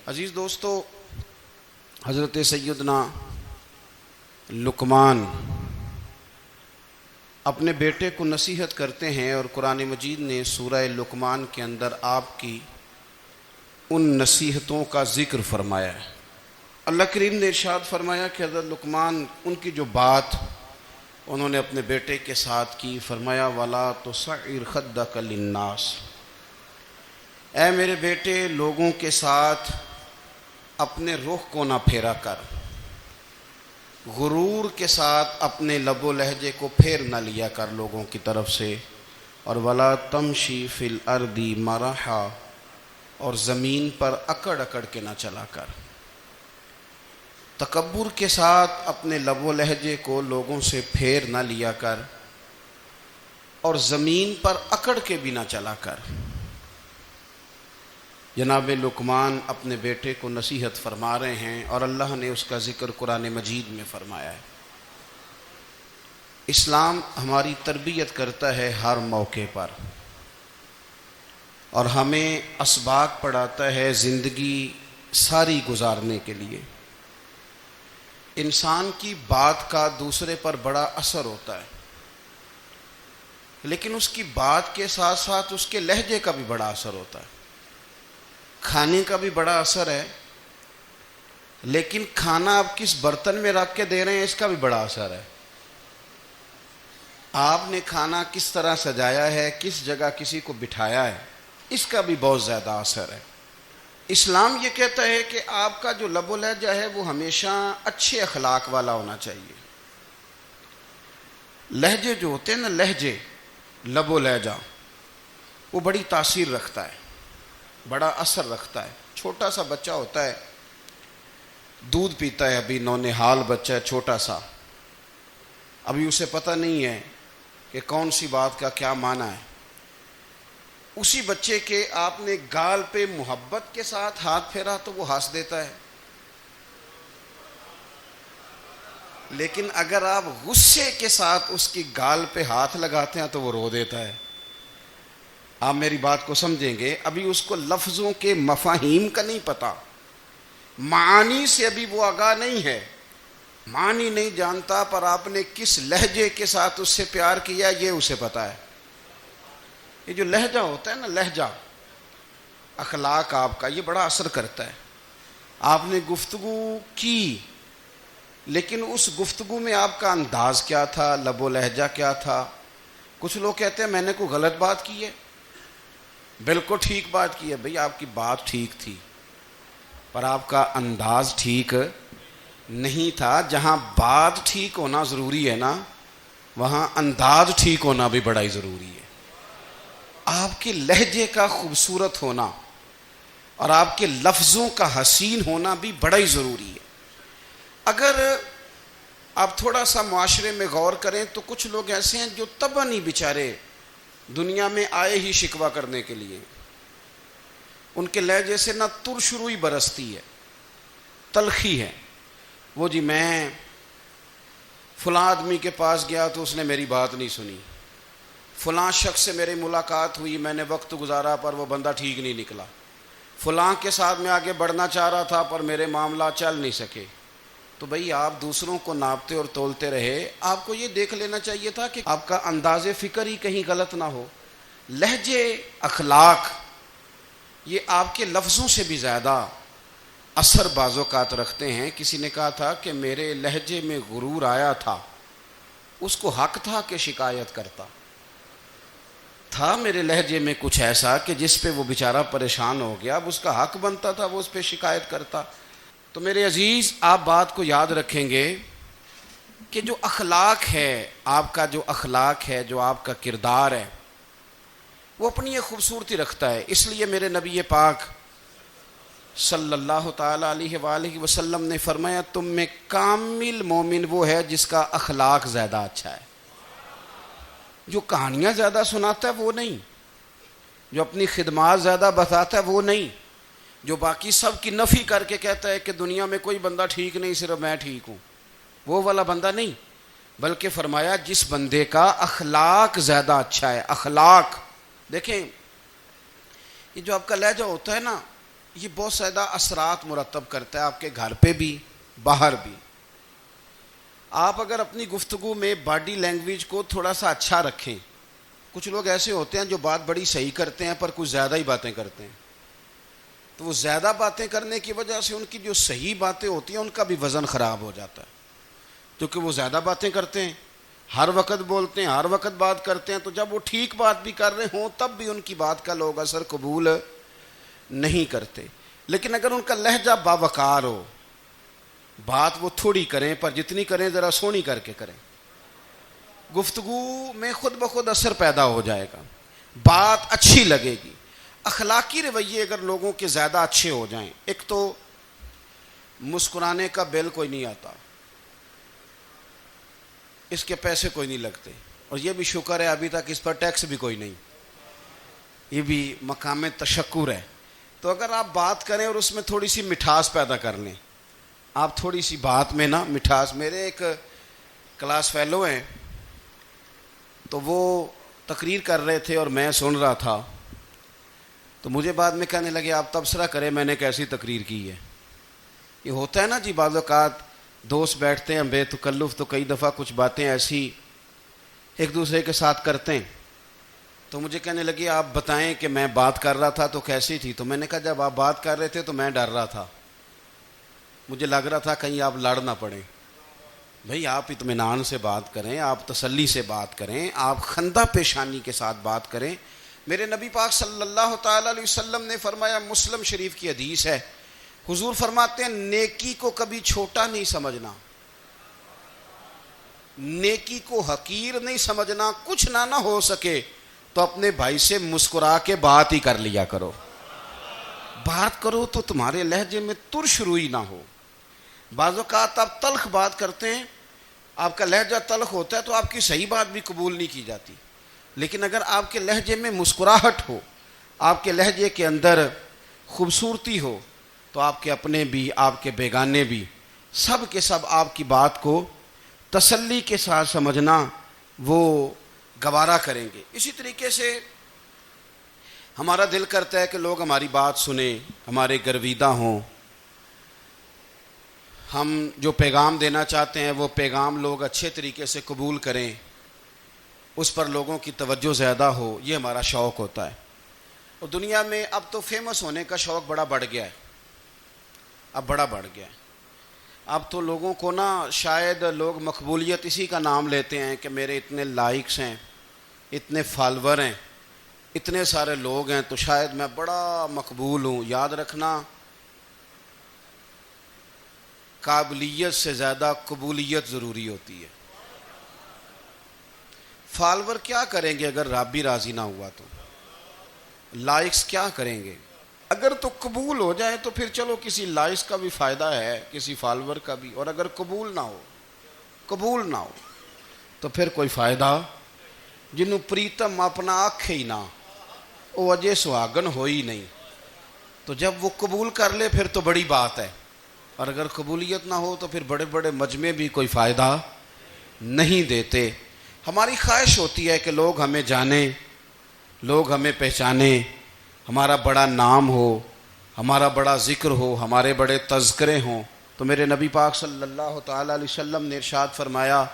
عزیز دوستو، حضرت سیدنا لقمان اپنے بیٹے کو نصیحت کرتے ہیں، اور قرآن مجید نے سورہ لقمان کے اندر آپ کی ان نصیحتوں کا ذکر فرمایا ہے۔ اللہ کریم نے ارشاد فرمایا کہ حضرت لقمان ان کی جو بات انہوں نے اپنے بیٹے کے ساتھ کی، فرمایا وَلَا تُصَعِّرْ خَدَّكَ لِلنَّاسِ، اے میرے بیٹے لوگوں کے ساتھ اپنے رخ کو نہ پھیرا کر، غرور کے ساتھ اپنے لب و لہجے کو پھیر نہ لیا کر لوگوں کی طرف سے، اور وَلَا تَمْشِي فِي الْأَرْضِ مَرَحًا، اور زمین پر اکڑ اکڑ کے نہ چلا کر۔ تکبر کے ساتھ اپنے لب و لہجے کو لوگوں سے پھیر نہ لیا کر، اور زمین پر اکڑ کے بھی نہ چلا کر۔ جناب لقمان اپنے بیٹے کو نصیحت فرما رہے ہیں، اور اللہ نے اس کا ذکر قرآن مجید میں فرمایا ہے۔ اسلام ہماری تربیت کرتا ہے ہر موقع پر، اور ہمیں اسباق پڑھاتا ہے زندگی ساری گزارنے کے لیے۔ انسان کی بات کا دوسرے پر بڑا اثر ہوتا ہے، لیکن اس کی بات کے ساتھ ساتھ اس کے لہجے کا بھی بڑا اثر ہوتا ہے۔ کھانے کا بھی بڑا اثر ہے، لیکن کھانا آپ کس برتن میں رکھ کے دے رہے ہیں اس کا بھی بڑا اثر ہے۔ آپ نے کھانا کس طرح سجایا ہے، کس جگہ کسی کو بٹھایا ہے، اس کا بھی بہت زیادہ اثر ہے۔ اسلام یہ کہتا ہے کہ آپ کا جو لب و لہجہ ہے وہ ہمیشہ اچھے اخلاق والا ہونا چاہیے۔ لہجے جو ہوتے ہیں نا، لہجے، لب و لہجہ، وہ بڑی تاثیر رکھتا ہے، بڑا اثر رکھتا ہے۔ چھوٹا سا بچہ ہوتا ہے، دودھ پیتا ہے، ابھی نونہال بچہ ہے چھوٹا سا، ابھی اسے پتہ نہیں ہے کہ کون سی بات کا کیا معنی ہے۔ اسی بچے کے آپ نے گال پہ محبت کے ساتھ ہاتھ پھیرا تو وہ ہنس دیتا ہے، لیکن اگر آپ غصے کے ساتھ اس کی گال پہ ہاتھ لگاتے ہیں تو وہ رو دیتا ہے۔ آپ میری بات کو سمجھیں گے، ابھی اس کو لفظوں کے مفاہیم کا نہیں پتہ، معانی سے ابھی وہ آگاہ نہیں ہے، معنی نہیں جانتا، پر آپ نے کس لہجے کے ساتھ اس سے پیار کیا یہ اسے پتہ ہے۔ یہ جو لہجہ ہوتا ہے نا، لہجہ، اخلاق آپ کا، یہ بڑا اثر کرتا ہے۔ آپ نے گفتگو کی، لیکن اس گفتگو میں آپ کا انداز کیا تھا، لب و لہجہ کیا تھا۔ کچھ لوگ کہتے ہیں میں نے کوئی غلط بات کی ہے، بالکل ٹھیک بات کی ہے۔ بھئی آپ کی بات ٹھیک تھی، پر آپ کا انداز ٹھیک نہیں تھا۔ جہاں بات ٹھیک ہونا ضروری ہے نا، وہاں انداز ٹھیک ہونا بھی بڑا ہی ضروری ہے۔ آپ کے لہجے کا خوبصورت ہونا اور آپ کے لفظوں کا حسین ہونا بھی بڑا ہی ضروری ہے۔ اگر آپ تھوڑا سا معاشرے میں غور کریں تو کچھ لوگ ایسے ہیں جو طبعاً ہی بیچارے دنیا میں آئے ہی شکوہ کرنے کے لیے، ان کے لہجے سے نہ ترش روئی برستی ہے، تلخی ہے۔ وہ جی میں فلاں آدمی کے پاس گیا تو اس نے میری بات نہیں سنی، فلاں شخص سے میری ملاقات ہوئی، میں نے وقت گزارا پر وہ بندہ ٹھیک نہیں نکلا، فلاں کے ساتھ میں آگے بڑھنا چاہ رہا تھا پر میرے معاملات چل نہیں سکے۔ تو بھئی آپ دوسروں کو ناپتے اور تولتے رہے، آپ کو یہ دیکھ لینا چاہیے تھا کہ آپ کا انداز فکر ہی کہیں غلط نہ ہو۔ لہجے، اخلاق، یہ آپ کے لفظوں سے بھی زیادہ اثر بعض اوقات رکھتے ہیں۔ کسی نے کہا تھا کہ میرے لہجے میں غرور آیا تھا، اس کو حق تھا کہ شکایت کرتا تھا، میرے لہجے میں کچھ ایسا کہ جس پہ وہ بیچارہ پریشان ہو گیا، اب اس کا حق بنتا تھا وہ اس پہ شکایت کرتا۔ تو میرے عزیز، آپ بات کو یاد رکھیں گے کہ جو اخلاق ہے، آپ کا جو اخلاق ہے، جو آپ کا کردار ہے، وہ اپنی ایک خوبصورتی رکھتا ہے۔ اس لیے میرے نبی پاک صلی اللہ تعالی علیہ وآلہ وسلم نے فرمایا تم میں کامل مومن وہ ہے جس کا اخلاق زیادہ اچھا ہے۔ جو کہانیاں زیادہ سناتا ہے وہ نہیں، جو اپنی خدمات زیادہ بتاتا ہے وہ نہیں، جو باقی سب کی نفی کر کے کہتا ہے کہ دنیا میں کوئی بندہ ٹھیک نہیں، صرف میں ٹھیک ہوں، وہ والا بندہ نہیں، بلکہ فرمایا جس بندے کا اخلاق زیادہ اچھا ہے۔ اخلاق دیکھیں، یہ جو آپ کا لہجہ ہوتا ہے نا، یہ بہت زیادہ اثرات مرتب کرتا ہے آپ کے گھر پہ بھی باہر بھی. آپ اگر اپنی گفتگو میں باڈی لینگویج کو تھوڑا سا اچھا رکھیں. کچھ لوگ ایسے ہوتے ہیں جو بات بڑی صحیح کرتے ہیں پر کچھ زیادہ ہی باتیں کرتے ہیں, تو وہ زیادہ باتیں کرنے کی وجہ سے ان کی جو صحیح باتیں ہوتی ہیں ان کا بھی وزن خراب ہو جاتا ہے, کیونکہ وہ زیادہ باتیں کرتے ہیں, ہر وقت بولتے ہیں, ہر وقت بات کرتے ہیں. تو جب وہ ٹھیک بات بھی کر رہے ہوں تب بھی ان کی بات کا لوگ اثر قبول نہیں کرتے. لیکن اگر ان کا لہجہ باوقار ہو, بات وہ تھوڑی کریں پر جتنی کریں ذرا سونی کر کے کریں, گفتگو میں خود بخود اثر پیدا ہو جائے گا, بات اچھی لگے گی. اخلاقی رویے اگر لوگوں کے زیادہ اچھے ہو جائیں, ایک تو مسکرانے کا بل کوئی نہیں آتا, اس کے پیسے کوئی نہیں لگتے, اور یہ بھی شکر ہے ابھی تک اس پر ٹیکس بھی کوئی نہیں, یہ بھی مقام تشکر ہے. تو اگر آپ بات کریں اور اس میں تھوڑی سی مٹھاس پیدا کر لیں, آپ تھوڑی سی بات میں نا مٹھاس. میرے ایک کلاس فیلو ہیں, تو وہ تقریر کر رہے تھے اور میں سن رہا تھا, تو مجھے بعد میں کہنے لگے آپ تبصرہ کریں میں نے کیسی تقریر کی ہے. یہ ہوتا ہے نا جی, بعض اوقات دوست بیٹھتے ہیں بے تکلف تو کئی دفعہ کچھ باتیں ایسی ایک دوسرے کے ساتھ کرتے ہیں. تو مجھے کہنے لگے آپ بتائیں کہ میں بات کر رہا تھا تو کیسی تھی. تو میں نے کہا جب آپ بات کر رہے تھے تو میں ڈر رہا تھا, مجھے لگ رہا تھا کہیں آپ لڑ نہ پڑیں. بھئی آپ اطمینان سے بات کریں, آپ تسلی سے بات کریں, آپ خندہ پیشانی کے ساتھ بات کریں. میرے نبی پاک صلی اللہ تعالی علیہ وسلم نے فرمایا, مسلم شریف کی حدیث ہے, حضور فرماتے ہیں نیکی کو کبھی چھوٹا نہیں سمجھنا, نیکی کو حقیر نہیں سمجھنا. کچھ نہ ہو سکے تو اپنے بھائی سے مسکرا کے بات ہی کر لیا کرو. بات کرو تو تمہارے لہجے میں ترش روئی نہ ہو. بعض اوقات آپ تلخ بات کرتے ہیں, آپ کا لہجہ تلخ ہوتا ہے تو آپ کی صحیح بات بھی قبول نہیں کی جاتی. لیکن اگر آپ کے لہجے میں مسکراہٹ ہو, آپ کے لہجے کے اندر خوبصورتی ہو, تو آپ کے اپنے بھی آپ کے بیگانے بھی سب کے سب آپ کی بات کو تسلی کے ساتھ سمجھنا وہ گوارا کریں گے. اسی طریقے سے ہمارا دل کرتا ہے کہ لوگ ہماری بات سنیں, ہمارے گرویدہ ہوں, ہم جو پیغام دینا چاہتے ہیں وہ پیغام لوگ اچھے طریقے سے قبول کریں, اس پر لوگوں کی توجہ زیادہ ہو, یہ ہمارا شوق ہوتا ہے. اور دنیا میں اب تو فیمس ہونے کا شوق بڑا بڑھ گیا ہے, اب بڑا بڑھ گیا ہے. اب تو لوگوں کو نا شاید لوگ مقبولیت اسی کا نام لیتے ہیں کہ میرے اتنے لائکس ہیں, اتنے فالور ہیں, اتنے سارے لوگ ہیں تو شاید میں بڑا مقبول ہوں. یاد رکھنا قابلیت سے زیادہ قبولیت ضروری ہوتی ہے. فالور کیا کریں گے اگر رب بھی راضی نہ ہوا تو, لائکس کیا کریں گے. اگر تو قبول ہو جائے تو پھر چلو کسی لائکس کا بھی فائدہ ہے, کسی فالور کا بھی. اور اگر قبول نہ ہو تو پھر کوئی فائدہ. جنوں پریتم اپنا آکھے ہی نہ, وہ اجے سہاگن ہو ہی نہیں. تو جب وہ قبول کر لے پھر تو بڑی بات ہے, اور اگر قبولیت نہ ہو تو پھر بڑے بڑے مجمع بھی کوئی فائدہ نہیں دیتے. ہماری خواہش ہوتی ہے کہ لوگ ہمیں جانیں, لوگ ہمیں پہچانیں, ہمارا بڑا نام ہو, ہمارا بڑا ذکر ہو, ہمارے بڑے تذکرے ہوں. تو میرے نبی پاک صلی اللہ تعالیٰ علیہ وسلم نے ارشاد فرمایا,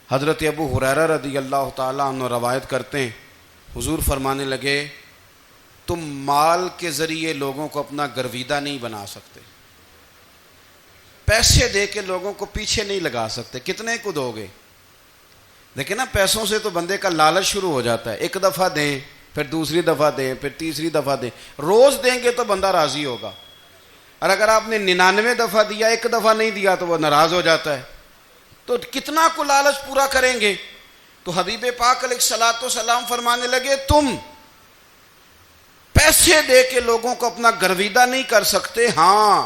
حضرت ابو ہریرہ رضی اللہ تعالیٰ عنہ روایت کرتے ہیں, حضور فرمانے لگے تم مال کے ذریعے لوگوں کو اپنا گرویدہ نہیں بنا سکتے, پیسے دے کے لوگوں کو پیچھے نہیں لگا سکتے. کتنے کو دو گے؟ دیکھیں نا, پیسوں سے تو بندے کا لالچ شروع ہو جاتا ہے. ایک دفعہ دیں, پھر دوسری دفعہ دیں, پھر تیسری دفعہ دیں. روز دیں گے تو بندہ راضی ہوگا, اور اگر آپ نے 99 دفعہ دیا, ایک دفعہ نہیں دیا تو وہ ناراض ہو جاتا ہے. تو کتنا کو لالچ پورا کریں گے. تو حبیب پاک علیہ الصلوۃ والسلام فرمانے لگے تم پیسے دے کے لوگوں کو اپنا گرویدہ نہیں کر سکتے, ہاں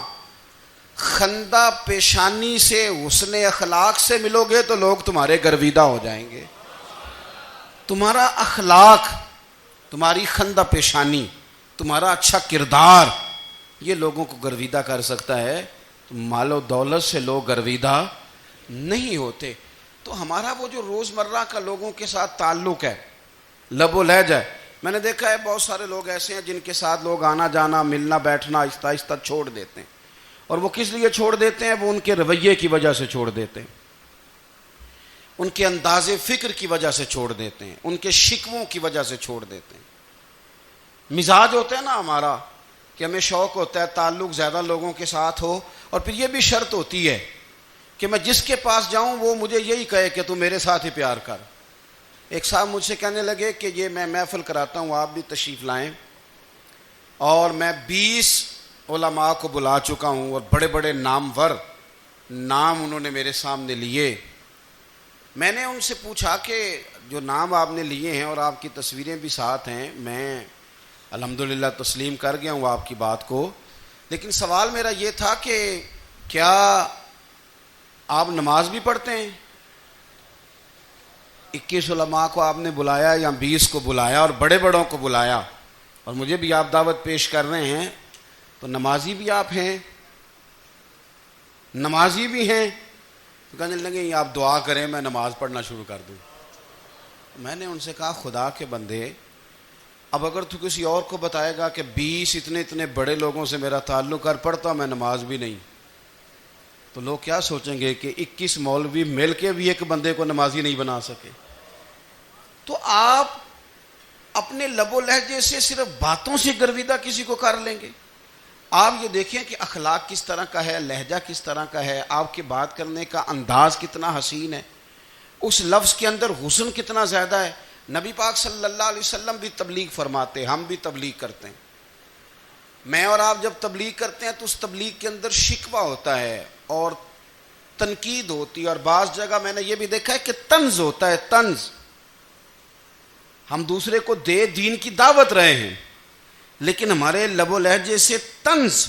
خندہ پیشانی سے حسن اخلاق سے ملو گے تو لوگ تمہارے گرویدہ ہو جائیں گے. تمہارا اخلاق, تمہاری خندہ پیشانی, تمہارا اچھا کردار, یہ لوگوں کو گرویدہ کر سکتا ہے. مال و دولت سے لوگ گرویدہ نہیں ہوتے. تو ہمارا وہ جو روزمرہ کا لوگوں کے ساتھ تعلق ہے, لب و لہجہ ہے. میں نے دیکھا ہے بہت سارے لوگ ایسے ہیں جن کے ساتھ لوگ آنا جانا ملنا بیٹھنا آہستہ آہستہ چھوڑ دیتے ہیں، اور وہ کس لیے چھوڑ دیتے ہیں؟ وہ ان کے رویے کی وجہ سے چھوڑ دیتے ہیں، ان کے انداز فکر کی وجہ سے چھوڑ دیتے ہیں، ان کے شکووں کی وجہ سے چھوڑ دیتے ہیں۔ مزاج ہوتا ہے نا ہمارا کہ ہمیں شوق ہوتا ہے تعلق زیادہ لوگوں کے ساتھ ہو، اور پھر یہ بھی شرط ہوتی ہے کہ میں جس کے پاس جاؤں وہ مجھے یہی کہے کہ تو میرے ساتھ ہی پیار کر۔ ایک صاحب مجھ سے کہنے لگے کہ یہ میں محفل کراتا ہوں، آپ بھی تشریف لائیں، اور میں 20 علماء کو بلا چکا ہوں اور بڑے بڑے نامور نام انہوں نے میرے سامنے لیے۔ میں نے ان سے پوچھا کہ جو نام آپ نے لیے ہیں اور آپ کی تصویریں بھی ساتھ ہیں، میں الحمدللہ تسلیم کر گیا ہوں آپ کی بات کو، لیکن سوال میرا یہ تھا کہ کیا آپ نماز بھی پڑھتے ہیں؟ 21 علماء کو آپ نے بلایا یا 20 کو بلایا اور بڑے بڑوں کو بلایا، اور مجھے بھی آپ دعوت پیش کر رہے ہیں، تو نمازی بھی آپ ہیں، نمازی بھی ہیں؟ تو کہنے لگے آپ دعا کریں میں نماز پڑھنا شروع کر دوں۔ میں نے ان سے کہا خدا کے بندے، اب اگر تو کسی اور کو بتائے گا کہ 20 اتنے بڑے لوگوں سے میرا تعلق کر پڑھتا میں نماز بھی نہیں، تو لوگ کیا سوچیں گے کہ 21 مولوی مل کے بھی ایک بندے کو نمازی نہیں بنا سکے۔ تو آپ اپنے لب و لہجے سے صرف باتوں سے گرویدہ کسی کو کر لیں گے؟ آپ یہ دیکھیں کہ اخلاق کس طرح کا ہے، لہجہ کس طرح کا ہے، آپ کے بات کرنے کا انداز کتنا حسین ہے، اس لفظ کے اندر حسن کتنا زیادہ ہے۔ نبی پاک صلی اللہ علیہ وسلم بھی تبلیغ فرماتے، ہم بھی تبلیغ کرتے ہیں۔ میں اور آپ جب تبلیغ کرتے ہیں تو اس تبلیغ کے اندر شکوہ ہوتا ہے اور تنقید ہوتی ہے، اور بعض جگہ میں نے یہ بھی دیکھا ہے کہ طنز ہوتا ہے، طنز۔ ہم دوسرے کو دین کی دعوت رہے ہیں، لیکن ہمارے لب و لہجے سے طنز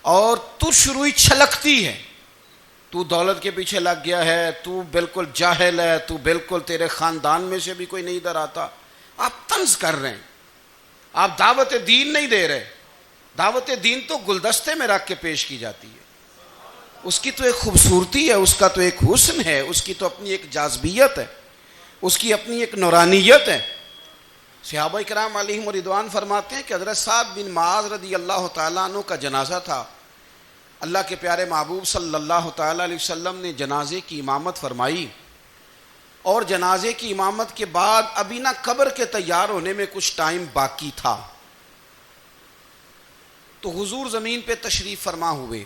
اور ترش روئی چھلکتی ہے۔ تو دولت کے پیچھے لگ گیا ہے، تو بالکل جاہل ہے، تو بالکل تیرے خاندان میں سے بھی کوئی نہیں ادھر آتا۔ آپ طنز کر رہے ہیں، آپ دعوت دین نہیں دے رہے۔ دعوت دین تو گلدستے میں رکھ کے پیش کی جاتی ہے، اس کی تو ایک خوبصورتی ہے، اس کا تو ایک حسن ہے، اس کی تو اپنی ایک جاذبیت ہے، اس کی اپنی ایک نورانیت ہے۔ صحابہ کرام علیہم رضوان فرماتے ہیں کہ حضرت سعد بن معاذ رضی اللہ تعالیٰ عنہ کا جنازہ تھا، اللہ کے پیارے محبوب صلی اللہ تعالیٰ علیہ وسلم نے جنازے کی امامت فرمائی، اور جنازے کی امامت کے بعد ابھی نہ قبر کے تیار ہونے میں کچھ ٹائم باقی تھا، تو حضور زمین پہ تشریف فرما ہوئے،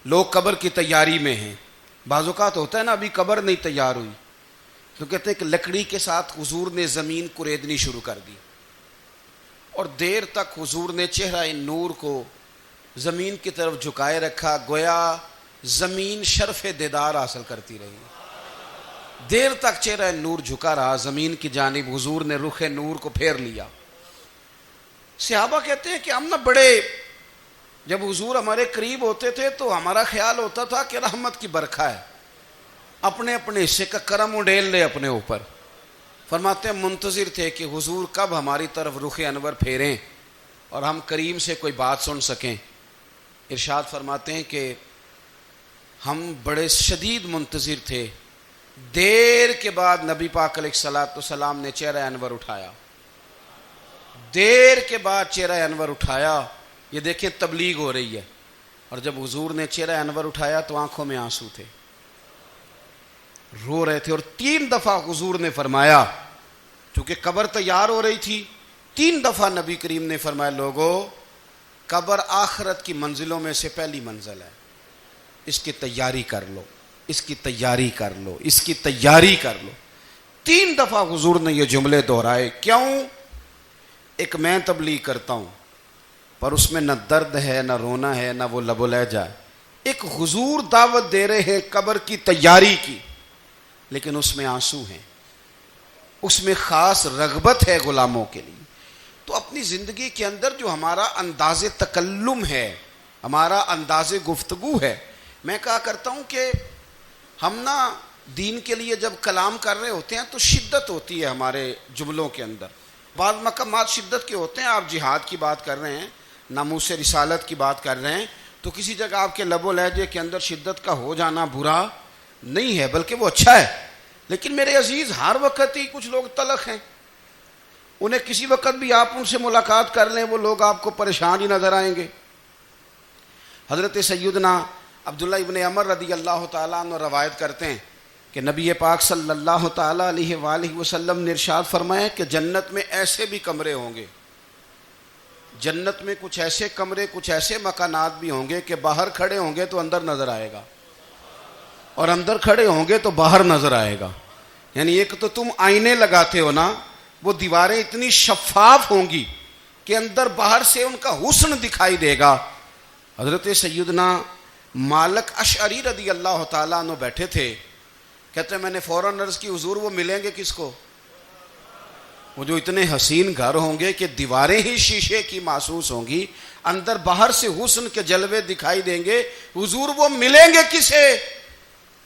لوگ قبر کی تیاری میں ہیں۔ بعض اوقات ہوتا ہے نا ابھی قبر نہیں تیار ہوئی، تو کہتے ہیں کہ لکڑی کے ساتھ حضور نے زمین کریدنی شروع کر دی، اور دیر تک حضور نے چہرہ نور کو زمین کی طرف جھکائے رکھا، گویا زمین شرف دیدار حاصل کرتی رہی۔ دیر تک چہرہ نور جھکا رہا زمین کی جانب، حضور نے رخ نور کو پھیر لیا۔ صحابہ کہتے ہیں کہ ہم نہ بڑے، جب حضور ہمارے قریب ہوتے تھے تو ہمارا خیال ہوتا تھا کہ رحمت کی برکھا ہے، اپنے اپنے حصے کا کرم اڈیل لے اپنے اوپر۔ فرماتے ہیں منتظر تھے کہ حضور کب ہماری طرف رخ انور پھیریں اور ہم کریم سے کوئی بات سن سکیں۔ ارشاد فرماتے ہیں کہ ہم بڑے شدید منتظر تھے، دیر کے بعد نبی پاک علیہ الصلوۃ والسلام نے چہرہ انور اٹھایا، دیر کے بعد چہرہ انور اٹھایا۔ یہ دیکھیں تبلیغ ہو رہی ہے، اور جب حضور نے چہرہ انور اٹھایا تو آنکھوں میں آنسو تھے، رو رہے تھے، اور 3 دفعہ حضور نے فرمایا، چونکہ قبر تیار ہو رہی تھی، 3 دفعہ نبی کریم نے فرمایا لوگو قبر آخرت کی منزلوں میں سے پہلی منزل ہے، اس کی تیاری کر لو، اس کی تیاری کر لو، اس کی تیاری کر لو۔ 3 دفعہ حضور نے یہ جملے دہرائے۔ کیوں؟ ایک میں تبلیغ کرتا ہوں پر اس میں نہ درد ہے، نہ رونا ہے، نہ وہ لب و لہجہ ہے۔ ایک حضور دعوت دے رہے ہیں قبر کی تیاری کی، لیکن اس میں آنسو ہیں، اس میں خاص رغبت ہے غلاموں کے لیے۔ تو اپنی زندگی کے اندر جو ہمارا انداز تکلم ہے، ہمارا انداز گفتگو ہے، میں کہا کرتا ہوں کہ ہم نا دین کے لیے جب کلام کر رہے ہوتے ہیں تو شدت ہوتی ہے ہمارے جملوں کے اندر، بعض مقامات شدت کے ہوتے ہیں۔ آپ جہاد کی بات کر رہے ہیں، ناموس رسالت کی بات کر رہے ہیں، تو کسی جگہ آپ کے لب و لہجے کے اندر شدت کا ہو جانا برا نہیں ہے، بلکہ وہ اچھا ہے۔ لیکن میرے عزیز ہر وقت ہی کچھ لوگ تلخ ہیں، انہیں کسی وقت بھی آپ ان سے ملاقات کر لیں وہ لوگ آپ کو پریشان ہی نظر آئیں گے۔ حضرت سیدنا عبداللہ ابن عمر رضی اللہ تعالیٰ عنہ روایت کرتے ہیں کہ نبی پاک صلی اللہ تعالیٰ علیہ وآلہ وسلم نے ارشاد فرمایا کہ جنت میں ایسے بھی کمرے ہوں گے، جنت میں کچھ ایسے کمرے، کچھ ایسے مکانات بھی ہوں گے کہ باہر کھڑے ہوں گے تو اندر نظر آئے گا، اور اندر کھڑے ہوں گے تو باہر نظر آئے گا۔ یعنی ایک تو تم آئینے لگاتے ہو نا، وہ دیواریں اتنی شفاف ہوں گی کہ اندر باہر سے ان کا حسن دکھائی دے گا۔ حضرت سیدنا مالک اشعری رضی اللہ تعالیٰ عنہ بیٹھے تھے، کہتے ہیں میں نے فوراً عرض کی حضور وہ ملیں گے کس کو؟ وہ جو اتنے حسین گھر ہوں گے کہ دیواریں ہی شیشے کی محسوس ہوں گی، اندر باہر سے حسن کے جلوے دکھائی دیں گے، حضور وہ ملیں گے کسے؟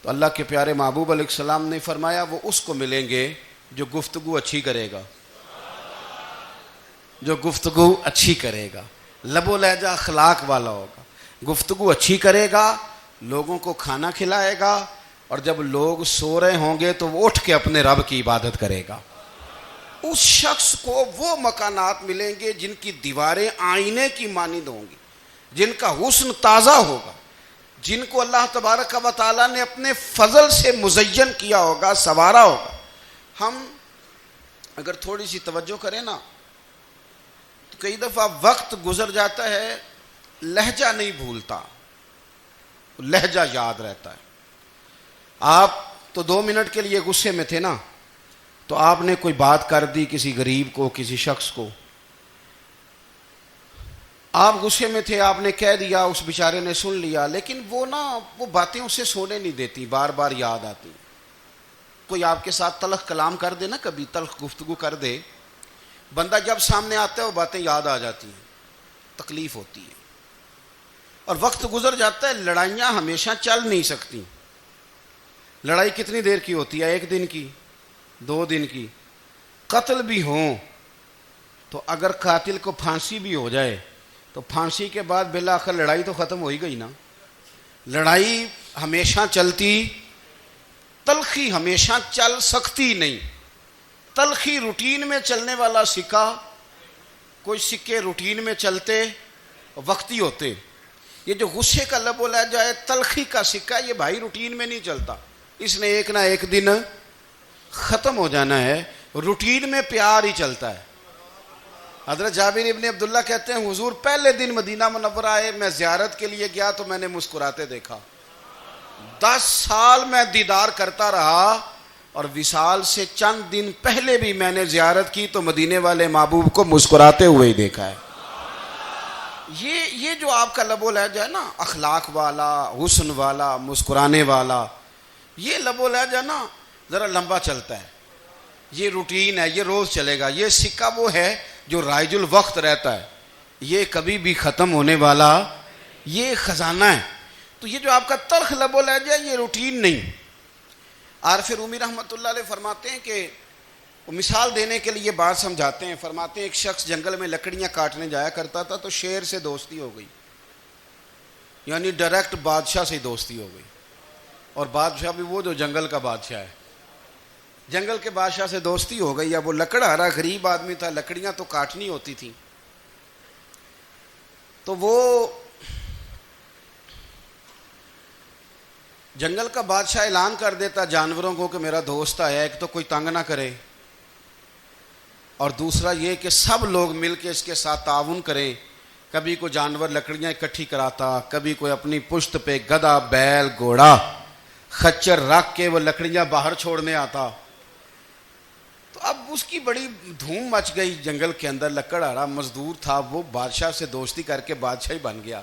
تو اللہ کے پیارے محبوب علیہ السلام نے فرمایا وہ اس کو ملیں گے جو گفتگو اچھی کرے گا، جو گفتگو اچھی کرے گا، لب و لہجہ اخلاق والا ہوگا، گفتگو اچھی کرے گا، لوگوں کو کھانا کھلائے گا، اور جب لوگ سو رہے ہوں گے تو وہ اٹھ کے اپنے رب کی عبادت کرے گا۔ اس شخص کو وہ مکانات ملیں گے جن کی دیواریں آئینے کی مانند ہوں گی، جن کا حسن تازہ ہوگا، جن کو اللہ تبارک و تعالیٰ نے اپنے فضل سے مزین کیا ہوگا، سنوارا ہوگا۔ ہم اگر تھوڑی سی توجہ کریں نا تو کئی دفعہ وقت گزر جاتا ہے، لہجہ نہیں بھولتا، لہجہ یاد رہتا ہے۔ آپ تو 2 منٹ کے لیے غصے میں تھے نا، تو آپ نے کوئی بات کر دی کسی غریب کو، کسی شخص کو، آپ غصے میں تھے، آپ نے کہہ دیا، اس بیچارے نے سن لیا، لیکن وہ باتیں اسے سونے نہیں دیتی، بار بار یاد آتی۔ کوئی آپ کے ساتھ تلخ کلام کر دے نا، کبھی تلخ گفتگو کر دے، بندہ جب سامنے آتا ہے وہ باتیں یاد آ جاتی ہیں، تکلیف ہوتی ہے، اور وقت گزر جاتا ہے۔ لڑائیاں ہمیشہ چل نہیں سکتی۔ لڑائی کتنی دیر کی ہوتی ہے؟ 1 دن کی، 2 دن کی۔ قتل بھی ہوں تو اگر قاتل کو پھانسی بھی ہو جائے تو پھانسی کے بعد بالآخر لڑائی تو ختم ہو ہی گئی نا۔ لڑائی ہمیشہ چلتی، تلخی ہمیشہ چل سکتی نہیں۔ تلخی روٹین میں چلنے والا سکہ، کوئی سکے روٹین میں چلتے وقتی ہوتے، یہ جو غصے کا لب و لہجہ ہے، تلخی کا سکہ، یہ بھائی روٹین میں نہیں چلتا، اس نے ایک نہ ایک دن ختم ہو جانا ہے۔ روٹین میں پیار ہی چلتا ہے۔ حضرت جابر ابن عبداللہ کہتے ہیں حضور پہلے دن مدینہ منورہ آئے، میں زیارت کے لیے گیا تو میں نے مسکراتے دیکھا۔ 10 سال میں دیدار کرتا رہا، اور وصال سے چند دن پہلے بھی میں نے زیارت کی تو مدینے والے محبوب کو مسکراتے ہوئے ہی دیکھا ہے۔ یہ جو آپ کا لب و لہجہ ہے نا، اخلاق والا، حسن والا، مسکرانے والا، یہ لب و لہجہ نا ذرا لمبا چلتا ہے، یہ روٹین ہے، یہ روز چلے گا۔ یہ سکہ وہ ہے جو رائج الوقت رہتا ہے، یہ کبھی بھی ختم ہونے والا یہ خزانہ ہے۔ تو یہ جو آپ کا تلخ لب و لہجہ ہے، یہ روٹین نہیں۔ عارف رومی رحمۃ اللہ علیہ فرماتے ہیں کہ وہ مثال دینے کے لیے بات سمجھاتے ہیں، فرماتے ہیں ایک شخص جنگل میں لکڑیاں کاٹنے جایا کرتا تھا تو شیر سے دوستی ہو گئی، یعنی ڈائریکٹ بادشاہ سے دوستی ہو گئی، اور بادشاہ بھی وہ جو جنگل کا بادشاہ ہے، جنگل کے بادشاہ سے دوستی ہو گئی۔ اب وہ لکڑہارا غریب آدمی تھا، لکڑیاں تو کاٹنی ہوتی تھیں، تو وہ جنگل کا بادشاہ اعلان کر دیتا جانوروں کو کہ میرا دوست آیا، ایک تو کوئی تنگ نہ کرے، اور دوسرا یہ کہ سب لوگ مل کے اس کے ساتھ تعاون کریں۔ کبھی کوئی جانور لکڑیاں اکٹھی کراتا، کبھی کوئی اپنی پشت پہ گدھا، بیل، گھوڑا، خچر رکھ کے وہ لکڑیاں باہر چھوڑنے آتا۔ تو اب اس کی بڑی دھوم مچ گئی جنگل کے اندر، لکڑہارا مزدور تھا، وہ بادشاہ سے دوستی کر کے بادشاہ ہی بن گیا۔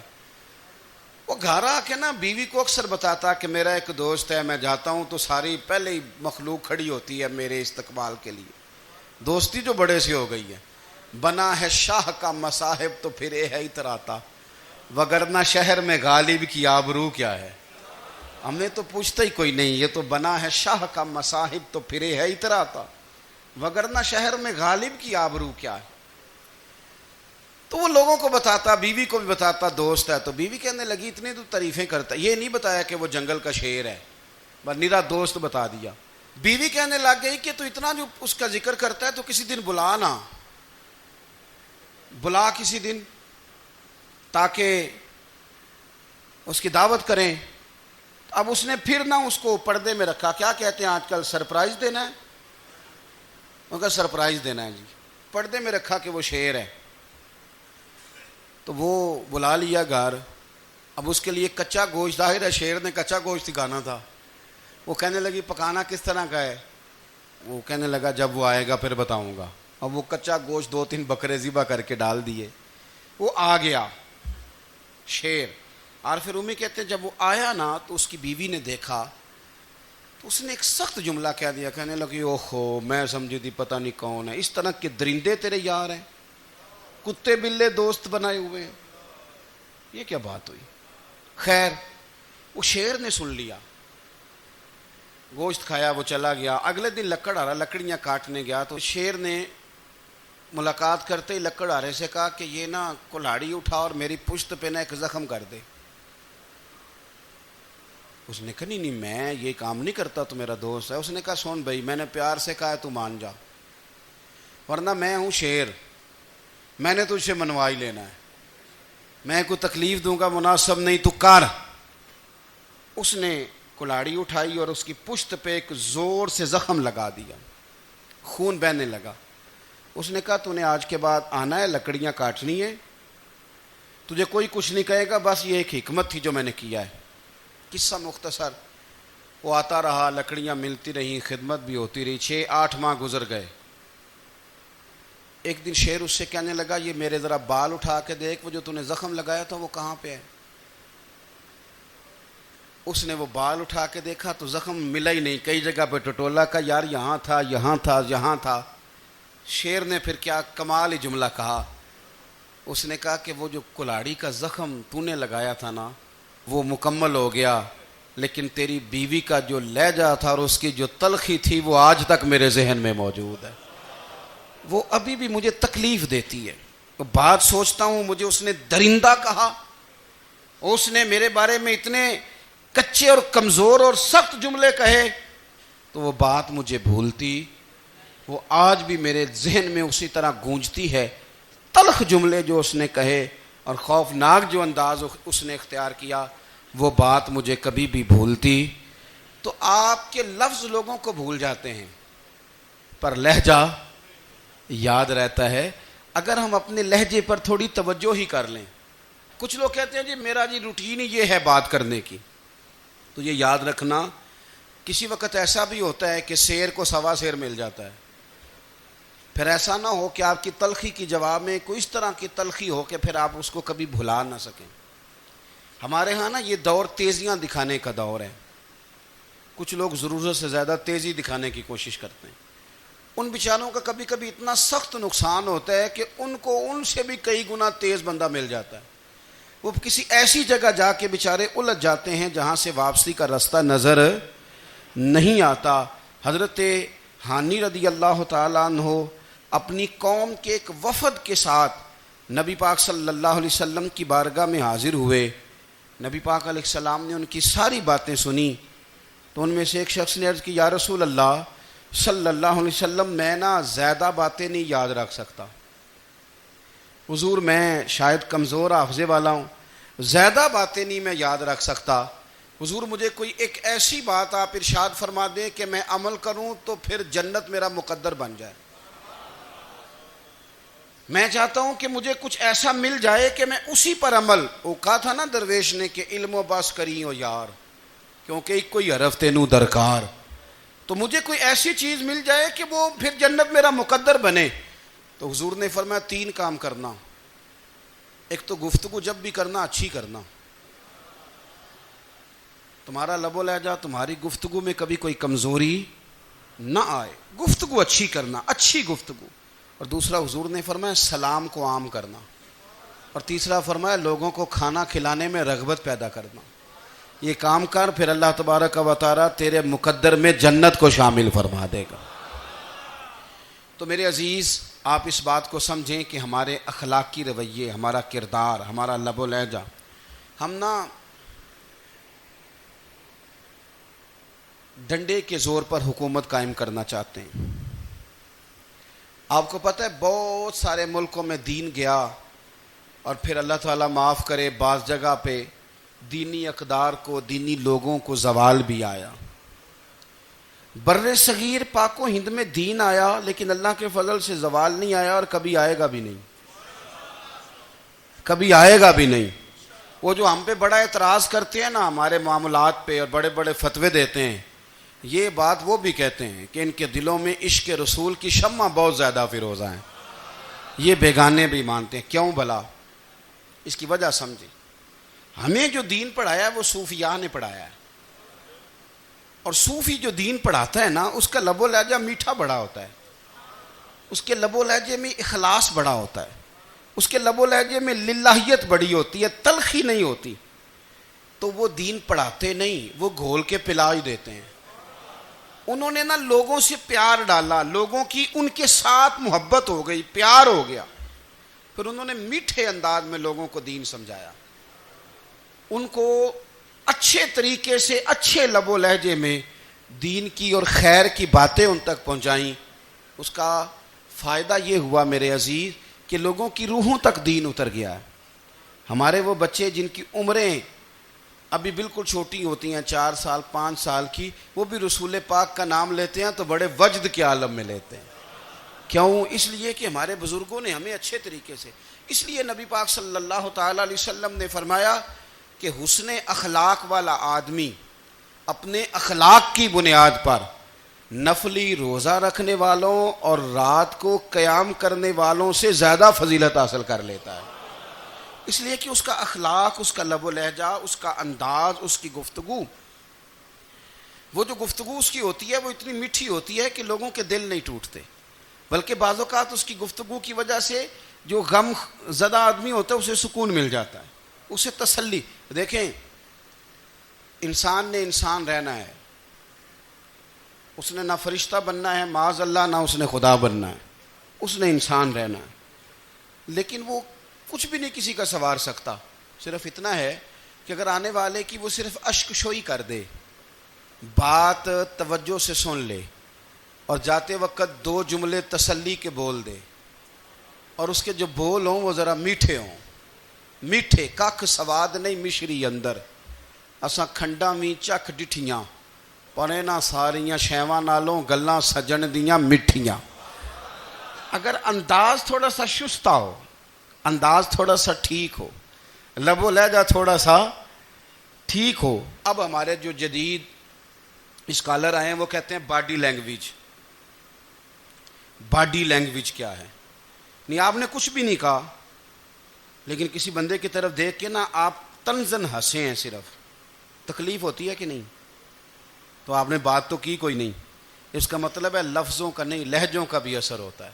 وہ گھر آ کے نا بیوی کو اکثر بتاتا کہ میرا ایک دوست ہے، میں جاتا ہوں تو ساری پہلے ہی مخلوق کھڑی ہوتی ہے میرے استقبال کے لیے۔ دوستی جو بڑے سے ہو گئی ہے، بنا ہے شاہ کا مصاحب تو پھر یہ ہے اتراتا، وگرنہ شہر میں غالب کی آبرو کیا ہے۔ ہم نے تو پوچھتا ہی کوئی نہیں، یہ تو بنا ہے شاہ کا مصاحب تو پھر یہ ہے اتراتا، وگرنہ شہر میں غالب کی آبرو کیا ہے۔ تو وہ لوگوں کو بتاتا، بیوی کو بھی بتاتا دوست ہے، تو بیوی کہنے لگی اتنی تو تعریفیں کرتا، یہ نہیں بتایا کہ وہ جنگل کا شیر ہے، بس نیرا دوست بتا دیا۔ بیوی کہنے لگ گئی کہ تو اتنا جو اس کا ذکر کرتا ہے تو کسی دن بلا نا، بلا کسی دن تاکہ اس کی دعوت کریں. اب اس نے پھر نہ اس کو پردے میں رکھا. کیا کہتے ہیں آج کل, سرپرائز دینا ہے. ان کا سرپرائز دینا ہے جی. پردے میں رکھا کہ وہ شیر ہے. تو وہ بلا لیا گھر. اب اس کے لیے کچا گوشت, ظاہر ہے شیر نے کچا گوشت سکھانا تھا. وہ کہنے لگی پکانا کس طرح کا ہے. وہ کہنے لگا جب وہ آئے گا پھر بتاؤں گا. اب وہ کچا گوشت 2-3 بکرے ذبح کر کے ڈال دیے. وہ آ گیا شیر. اور پھر امی کہتے ہیں جب وہ آیا نا تو اس کی بیوی نے دیکھا تو اس نے ایک سخت جملہ کہہ دیا. کہنے لگی اوہو میں سمجھی تھی پتہ نہیں کون ہے, اس طرح کے درندے تیرے یار ہیں, کتے بلے دوست بنائے ہوئے ہیں. یہ کیا بات ہوئی. خیر وہ شیر نے سن لیا, گوشت کھایا, وہ چلا گیا. اگلے دن لکڑ آ رہا, لکڑیاں کاٹنے گیا تو شیر نے ملاقات کرتے ہی لکڑ آرے سے کہا کہ یہ نا کلاڑی اٹھا اور میری پشت پہ نا ایک زخم کر دے. اس نے کہا نہیں میں یہ کام نہیں کرتا, تو میرا دوست ہے. اس نے کہا سن بھائی میں نے پیار سے کہا ہے تو مان جا, ورنہ میں ہوں شیر, میں نے تجھ سے منوا ہی لینا ہے, میں کوئی تکلیف دوں گا مناسب نہیں, تو کر. اس نے کلاڑی اٹھائی اور اس کی پشت پہ ایک زور سے زخم لگا دیا, خون بہنے لگا. اس نے کہا تو نے آج کے بعد آنا ہے, لکڑیاں کاٹنی ہے, تجھے کوئی کچھ نہیں کہے گا, بس یہ ایک حکمت تھی جو میں نے کیا ہے. قصہ مختصر. وہ آتا رہا, لکڑیاں ملتی رہیں, خدمت بھی ہوتی رہی. 6-8 ماہ گزر گئے. ایک دن شیر اس سے کہنے لگا یہ میرے ذرا بال اٹھا کے دیکھ, وہ جو تو نے زخم لگایا تھا وہ کہاں پہ ہے. اس نے وہ بال اٹھا کے دیکھا تو زخم ملا ہی نہیں, کئی جگہ پہ ٹٹولا کا یار یہاں تھا یہاں تھا یہاں تھا. شیر نے پھر کیا کمال ہی جملہ کہا. اس نے کہا کہ وہ جو کلاڑی کا زخم تو نے لگایا تھا نا وہ مکمل ہو گیا, لیکن تیری بیوی کا جو لہجہ تھا اور اس کی جو تلخی تھی وہ آج تک میرے ذہن میں موجود ہے, وہ ابھی بھی مجھے تکلیف دیتی ہے. بات سوچتا ہوں مجھے اس نے درندہ کہا, اس نے میرے بارے میں اتنے کچے اور کمزور اور سخت جملے کہے, تو وہ بات مجھے بھولتی, وہ آج بھی میرے ذہن میں اسی طرح گونجتی ہے. تلخ جملے جو اس نے کہے اور خوفناک جو انداز اس نے اختیار کیا, وہ بات مجھے کبھی بھی بھولتی. تو آپ کے لفظ لوگوں کو بھول جاتے ہیں پر لہجہ یاد رہتا ہے اگر ہم اپنے لہجے پر تھوڑی توجہ ہی کر لیں. کچھ لوگ کہتے ہیں جی میرا جی روٹین ہی یہ ہے بات کرنے کی, تو یہ یاد رکھنا کسی وقت ایسا بھی ہوتا ہے کہ شیر کو سوا شیر مل جاتا ہے. پھر ایسا نہ ہو کہ آپ کی تلخی کی جواب میں کوئی اس طرح کی تلخی ہو کہ پھر آپ اس کو کبھی بھلا نہ سکیں. ہمارے ہاں نا یہ دور تیزیاں دکھانے کا دور ہے. کچھ لوگ ضرورت سے زیادہ تیزی دکھانے کی کوشش کرتے ہیں. ان بیچاروں کا کبھی کبھی اتنا سخت نقصان ہوتا ہے کہ ان کو ان سے بھی کئی گنا تیز بندہ مل جاتا ہے. وہ کسی ایسی جگہ جا کے بیچارے الجھ جاتے ہیں جہاں سے واپسی کا راستہ نظر نہیں آتا. حضرت حانی رضی اللہ تعالیٰ عنہ اپنی قوم کے ایک وفد کے ساتھ نبی پاک صلی اللہ علیہ وسلم کی بارگاہ میں حاضر ہوئے. نبی پاک علیہ السلام نے ان کی ساری باتیں سنی تو ان میں سے ایک شخص نے عرض کی یا رسول اللہ صلی اللہ علیہ وسلم میں نا زیادہ باتیں نہیں یاد رکھ سکتا. حضور میں شاید کمزور حافظے والا ہوں, زیادہ باتیں نہیں میں یاد رکھ سکتا. حضور مجھے کوئی ایک ایسی بات آپ ارشاد فرما دیں کہ میں عمل کروں تو پھر جنت میرا مقدر بن جائے. میں چاہتا ہوں کہ مجھے کچھ ایسا مل جائے کہ میں اسی پر عمل. وہ کہا تھا نا درویش نے کہ علم و بس کری ہو یار, کیونکہ ایک کوئی حرف تینوں درکار. تو مجھے کوئی ایسی چیز مل جائے کہ وہ پھر جنت میرا مقدر بنے. تو حضور نے فرمایا 3 کام کرنا. ایک تو گفتگو جب بھی کرنا اچھی کرنا, تمہارا لب و لہجہ تمہاری گفتگو میں کبھی کوئی کمزوری نہ آئے, گفتگو اچھی کرنا, اچھی گفتگو. اور دوسرا حضور نے فرمایا سلام کو عام کرنا. اور تیسرا فرمایا لوگوں کو کھانا کھلانے میں رغبت پیدا کرنا. یہ کام کر پھر اللہ تبارک و تعالی تیرے مقدر میں جنت کو شامل فرما دے گا. تو میرے عزیز آپ اس بات کو سمجھیں کہ ہمارے اخلاقی رویے, ہمارا کردار, ہمارا لب و لہجہ, ہم نا ڈنڈے کے زور پر حکومت قائم کرنا چاہتے ہیں. آپ کو پتہ ہے بہت سارے ملکوں میں دین گیا اور پھر اللہ تعالیٰ معاف کرے بعض جگہ پہ دینی اقدار کو، دینی لوگوں کو زوال بھی آیا۔ بر صغیر پاک و ہند میں دین آیا لیکن اللہ کے فضل سے زوال نہیں آیا اور کبھی آئے گا بھی نہیں، کبھی آئے گا بھی نہیں۔ وہ جو ہم پہ بڑا اعتراض کرتے ہیں نا ہمارے معاملات پہ اور بڑے بڑے فتوے دیتے ہیں، یہ بات وہ بھی کہتے ہیں کہ ان کے دلوں میں عشق رسول کی شمع بہت زیادہ فیروزہ ہیں، یہ بیگانے بھی مانتے ہیں۔ کیوں بھلا؟ اس کی وجہ سمجھیں، ہمیں جو دین پڑھایا ہے وہ صوفیاء نے پڑھایا ہے، اور صوفی جو دین پڑھاتا ہے نا اس کا لب و لہجہ میٹھا بڑا ہوتا ہے، اس کے لب و لہجے میں اخلاص بڑا ہوتا ہے، اس کے لب و لہجے میں للہیت بڑی ہوتی ہے، تلخی نہیں ہوتی۔ تو وہ دین پڑھاتے نہیں، وہ گھول کے پلا ہی دیتے ہیں۔ انہوں نے نا لوگوں سے پیار ڈالا، لوگوں کی ان کے ساتھ محبت ہو گئی، پیار ہو گیا، پھر انہوں نے میٹھے انداز میں لوگوں کو دین سمجھایا، ان کو اچھے طریقے سے اچھے لب و لہجے میں دین کی اور خیر کی باتیں ان تک پہنچائیں۔ اس کا فائدہ یہ ہوا میرے عزیز کہ لوگوں کی روحوں تک دین اتر گیا ہے۔ ہمارے وہ بچے جن کی عمریں ابھی بالکل چھوٹی ہوتی ہیں، 4 سال 5 سال کی، وہ بھی رسول پاک کا نام لیتے ہیں تو بڑے وجد کے عالم میں لیتے ہیں۔ کیوں؟ اس لیے کہ ہمارے بزرگوں نے ہمیں اچھے طریقے سے، اس لیے نبی پاک صلی اللہ تعالیٰ علیہ وسلم نے فرمایا کہ حسن اخلاق والا آدمی اپنے اخلاق کی بنیاد پر نفلی روزہ رکھنے والوں اور رات کو قیام کرنے والوں سے زیادہ فضیلت حاصل کر لیتا ہے، اس لیے کہ اس کا اخلاق، اس کا لب و لہجہ، اس کا انداز، اس کی گفتگو، وہ جو گفتگو اس کی ہوتی ہے وہ اتنی میٹھی ہوتی ہے کہ لوگوں کے دل نہیں ٹوٹتے، بلکہ بعض اوقات اس کی گفتگو کی وجہ سے جو غم زدہ آدمی ہوتا ہے اسے سکون مل جاتا ہے، اسے تسلی۔ دیکھیں، انسان نے انسان رہنا ہے، اس نے نہ فرشتہ بننا ہے معاذ اللہ، نہ اس نے خدا بننا ہے، اس نے انسان رہنا ہے، لیکن وہ کچھ بھی نہیں کسی کا سنوار سکتا، صرف اتنا ہے کہ اگر آنے والے کی وہ صرف اشک شوئی کر دے، بات توجہ سے سن لے اور جاتے وقت 2 جملے تسلی کے بول دے، اور اس کے جو بول ہوں وہ ذرا میٹھے ہوں، میٹھے، کھ سواد نہیں مشری اندر، اساں کھنڈاں وی چکھ ڈٹھیاں پر انہاں ساریاں شیواں نالوں گلاں سجن دیاں مٹھیاں۔ اگر انداز تھوڑا سا شستہ ہو، انداز تھوڑا سا ٹھیک ہو، لب و لہجہ تھوڑا سا ٹھیک ہو۔ اب ہمارے جو جدید اسکالر آئے ہیں وہ کہتے ہیں باڈی لینگویج۔ باڈی لینگویج کیا ہے؟ نہیں، آپ نے کچھ بھی نہیں کہا لیکن کسی بندے کی طرف دیکھ کے نا آپ طنزاً ہنسے ہیں، صرف تکلیف ہوتی ہے کہ نہیں؟ تو آپ نے بات تو کی کوئی نہیں، اس کا مطلب ہے لفظوں کا نہیں، لہجوں کا بھی اثر ہوتا ہے،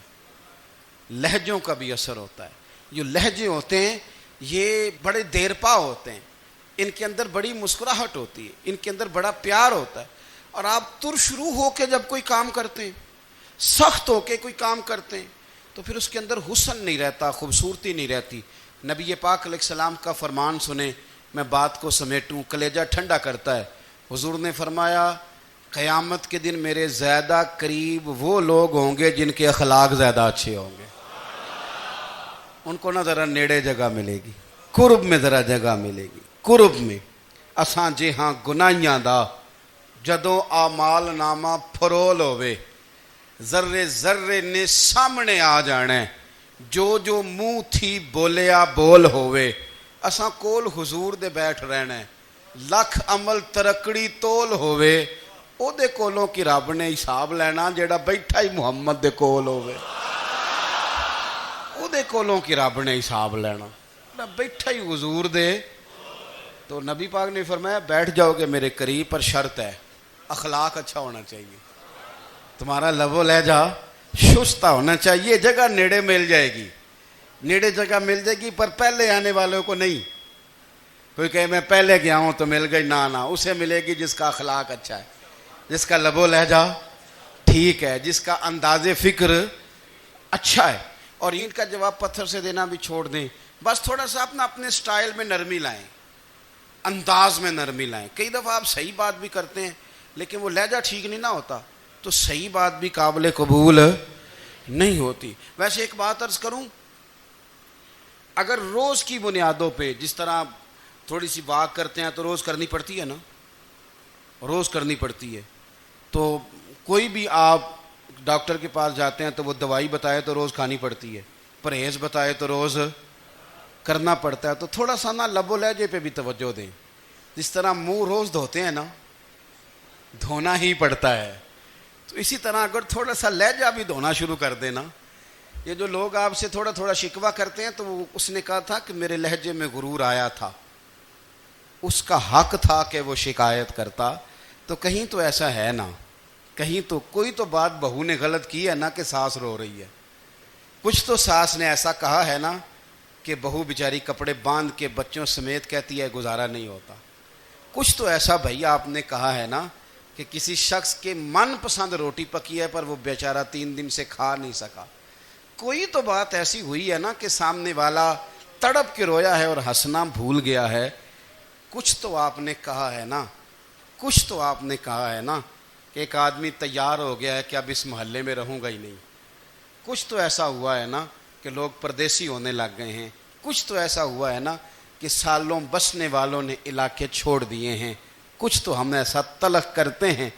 لہجوں کا بھی اثر ہوتا ہے۔ جو لہجے ہوتے ہیں یہ بڑے دیرپا ہوتے ہیں، ان کے اندر بڑی مسکراہٹ ہوتی ہے، ان کے اندر بڑا پیار ہوتا ہے، اور آپ ترش روح ہو کے جب کوئی کام کرتے ہیں، سخت ہو کے کوئی کام کرتے ہیں، تو پھر اس کے اندر حسن نہیں رہتا، خوبصورتی نہیں رہتی۔ نبی پاک علیہ السلام کا فرمان سنیں، میں بات کو سمیٹوں، کلیجہ ٹھنڈا کرتا ہے۔ حضور نے فرمایا قیامت کے دن میرے زیادہ قریب وہ لوگ ہوں گے جن کے اخلاق زیادہ اچھے ہوں گے، ان کو نہ ذرا نیڑے جگہ ملے گی، قرب میں ذرا جگہ ملے گی، قرب میں۔ اساں جے ہاں گناہیاں دا جدوں اعمال نامہ پھرول ہوئے، ذرے ذرے نے سامنے آ جانا ہے، جو جو منہ تھی بولیا بول ہوئے، اساں کول حضور دے بیٹھ رہنا ہے، لکھ عمل ترکڑی تول ہوئے، او دے کولوں کی رب نے حساب لینا جیڑا بیٹھا ہی محمد دے کول ہوئے، او دے کولوں کی رب نے حساب لینا، بیٹھا ہی حضور دے۔ تو نبی پاک نے فرمایا بیٹھ جاؤ گے میرے قریب، پر شرط ہے اخلاق اچھا ہونا چاہیے، تمہارا لب و لہجہ شستہ ہونا چاہیے، جگہ نیڑے مل جائے گی، نیڑے جگہ مل جائے گی، پر پہلے آنے والوں کو نہیں۔ کوئی کہے میں پہلے گیا ہوں تو مل گئی، نہ اسے ملے گی جس کا اخلاق اچھا ہے، جس کا لب و لہجہ ٹھیک ہے، جس کا انداز فکر اچھا ہے۔ اور ان کا جواب پتھر سے دینا بھی چھوڑ دیں، بس تھوڑا سا اپنے سٹائل میں نرمی لائیں، انداز میں نرمی لائیں۔ کئی دفعہ آپ صحیح بات بھی کرتے ہیں لیکن وہ لہجہ ٹھیک نہیں نہ ہوتا، تو صحیح بات بھی قابل قبول نہیں ہوتی. ویسے ایک بات عرض کروں، اگر روز کی بنیادوں پہ جس طرح تھوڑی سی واک کرتے ہیں تو روز کرنی پڑتی ہے نا، روز کرنی پڑتی ہے. تو کوئی بھی آپ ڈاکٹر کے پاس جاتے ہیں تو وہ دوائی بتائے تو روز کھانی پڑتی ہے، پرہیز بتائے تو روز کرنا پڑتا ہے. تو تھوڑا سا نا لب و لہجے پہ بھی توجہ دیں. جس طرح منہ روز دھوتے ہیں نا، دھونا ہی پڑتا ہے، تو اسی طرح اگر تھوڑا سا لہجہ بھی دھونا شروع کر دینا. یہ جو لوگ آپ سے تھوڑا تھوڑا شکوہ کرتے ہیں، تو اس نے کہا تھا کہ میرے لہجے میں غرور آیا تھا، اس کا حق تھا کہ وہ شکایت کرتا. تو کہیں تو ایسا ہے نا، کہیں تو کوئی تو بات بہو نے غلط کی ہے نا کہ ساس رو رہی ہے. کچھ تو ساس نے ایسا کہا ہے نا کہ بہو بیچاری کپڑے باندھ کے بچوں سمیت کہتی ہے گزارا نہیں ہوتا. کچھ تو ایسا بھائی آپ نے کہا ہے نا کہ کسی شخص کے من پسند روٹی پکی ہے پر وہ بیچارہ 3 دن سے کھا نہیں سکا. کوئی تو بات ایسی ہوئی ہے نا کہ سامنے والا تڑپ کے رویا ہے اور ہنسنا بھول گیا ہے. کچھ تو آپ نے کہا ہے نا، کچھ تو آپ نے کہا ہے نا کہ ایک آدمی تیار ہو گیا ہے کہ اب اس محلے میں رہوں گا ہی نہیں. کچھ تو ایسا ہوا ہے نا کہ لوگ پردیسی ہونے لگ گئے ہیں. کچھ تو ایسا ہوا ہے نا کہ سالوں بسنے والوں نے علاقے چھوڑ دیے ہیں. کچھ تو ہم ایسا تلخ کرتے ہیں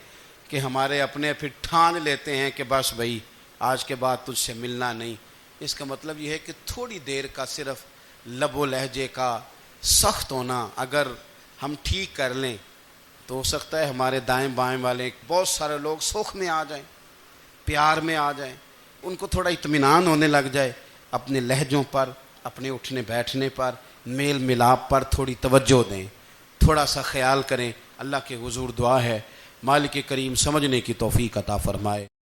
کہ ہمارے اپنے پھر ٹھان لیتے ہیں کہ بس بھائی آج کے بعد تجھ سے ملنا نہیں. اس کا مطلب یہ ہے کہ تھوڑی دیر کا صرف لب و لہجے کا سخت ہونا اگر ہم ٹھیک کر لیں تو ہو سکتا ہے ہمارے دائیں بائیں والے بہت سارے لوگ سوکھ میں آ جائیں، پیار میں آ جائیں، ان کو تھوڑا اطمینان ہونے لگ جائے. اپنے لہجوں پر، اپنے اٹھنے بیٹھنے پر، میل ملاپ پر تھوڑی توجہ دیں، تھوڑا سا خیال کریں. اللہ کے حضور دعا ہے مالک کریم سمجھنے کی توفیق عطا فرمائے.